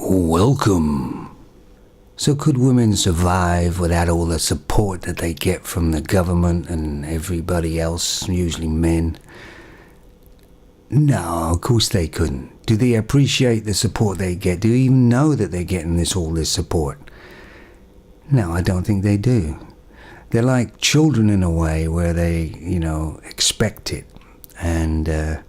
Welcome. So could women survive without all the support that they get from the government and everybody else, usually men? No, of course they couldn't. Do they appreciate the support they get? Do they even know that they're getting all this support? No, I don't think they do. They're like children in a way where they, expect it. And,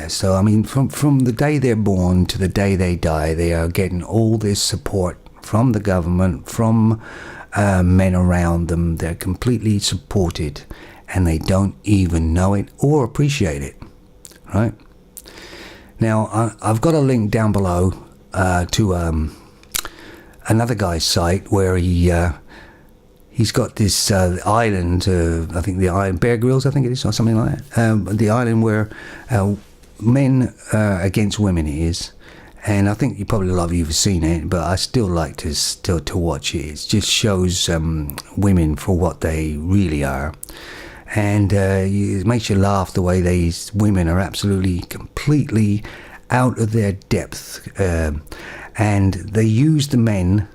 so I mean, from the day they're born to the day they die, they are getting all this support from the government, from men around them. They're completely supported, and they don't even know it or appreciate it, right? Now, I've got a link down below to another guy's site where he's got this island, I think the island, Bear Grylls, I think it is, or something like that. The island where men against women is, and I think you probably a lot of you have seen it, but I still like to watch it. It just shows women for what they really are, and it makes you laugh the way these women are absolutely, completely out of their depth, and they use the men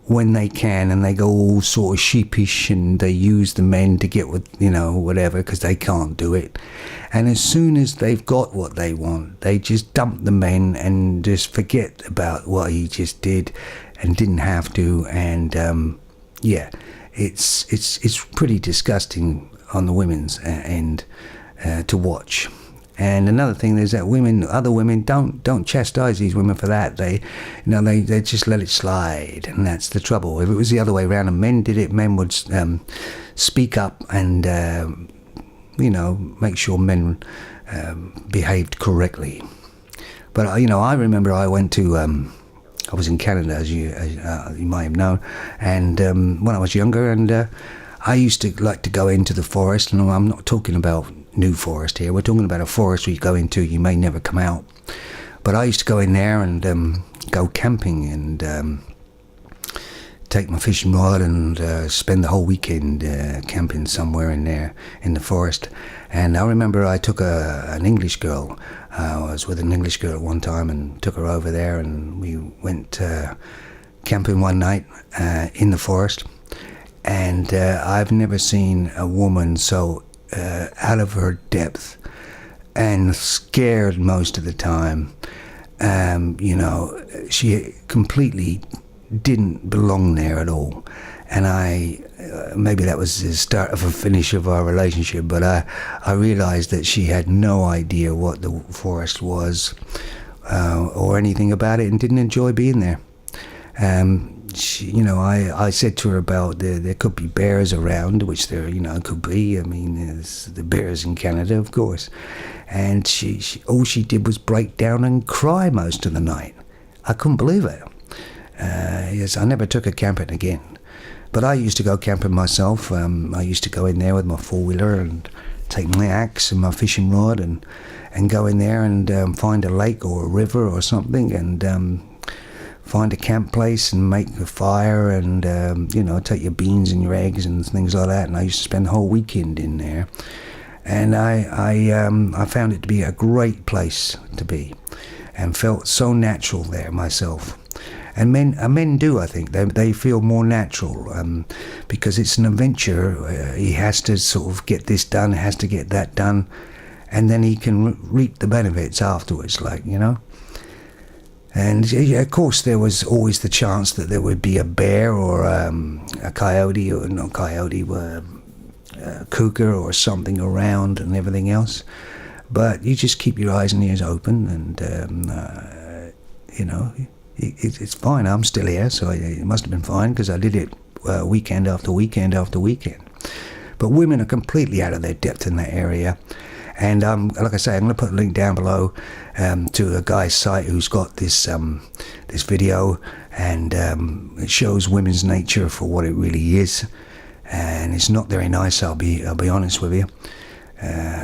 when they can, and they go all sort of sheepish, and they use the men to get with, whatever, because they can't do it. And as soon as they've got what they want, they just dump the men and just forget about what he just did and didn't have to. And it's pretty disgusting on the women's end to watch. And another thing is that other women don't chastise these women for that. They just let it slide, and that's the trouble. If it was the other way around and men did it, men would speak up and make sure men behaved correctly. But I remember I went to I was in Canada, as you might have known, and when I was younger, and I used to like to go into the forest, and I'm not talking about New Forest here. We're talking about a forest where you go into, you may never come out. But I used to go in there and go camping and take my fishing rod and spend the whole weekend camping somewhere in there in the forest. And I remember I took an English girl. I was with an English girl at one time and took her over there, and we went camping one night in the forest. And I've never seen a woman so out of her depth and scared most of the time. She completely didn't belong there at all. And I maybe that was the start of a finish of our relationship, but I realized that she had no idea what the forest was or anything about it, and didn't enjoy being there. I said to her about there could be bears around, which there could be. I mean, there's the bears in Canada, of course. And she all she did was break down and cry most of the night. I couldn't believe it. Yes, I never took her camping again. But I used to go camping myself. I used to go in there with my four-wheeler and take my axe and my fishing rod and go in there and find a lake or a river or something, and find a camp place and make a fire and take your beans and your eggs and things like that. And I used to spend the whole weekend in there, and I found it to be a great place to be, and felt so natural there myself. And men do, I think. They feel more natural because it's an adventure. He has to sort of get this done, has to get that done, and then he can reap the benefits afterwards, And of course, there was always the chance that there would be a bear or a coyote, or not coyote, but a cougar or something around and everything else. But you just keep your eyes and ears open, and it's fine. I'm still here, so it must have been fine because I did it weekend after weekend after weekend. But women are completely out of their depth in that area. And like I say, I'm going to put a link down below to a guy's site who's got this video, and it shows women's nature for what it really is. And it's not very nice. I'll be honest with you.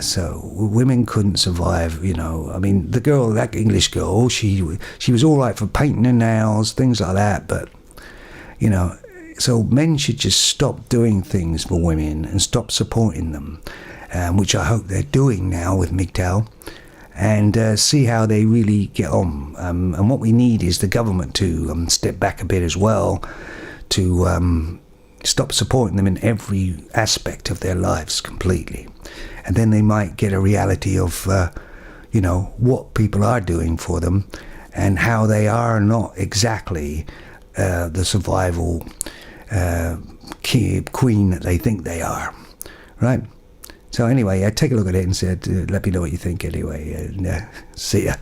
So women couldn't survive. I mean, the girl, that English girl, she was all right for painting her nails, things like that. But so men should just stop doing things for women and stop supporting them. Which I hope they're doing now with MGTOW. and see how they really get on. And what we need is the government to step back a bit as well, to stop supporting them in every aspect of their lives completely. And then they might get a reality of, what people are doing for them and how they are not exactly the survival queen that they think they are, right? So anyway, take a look at it and let me know what you think anyway, and see ya.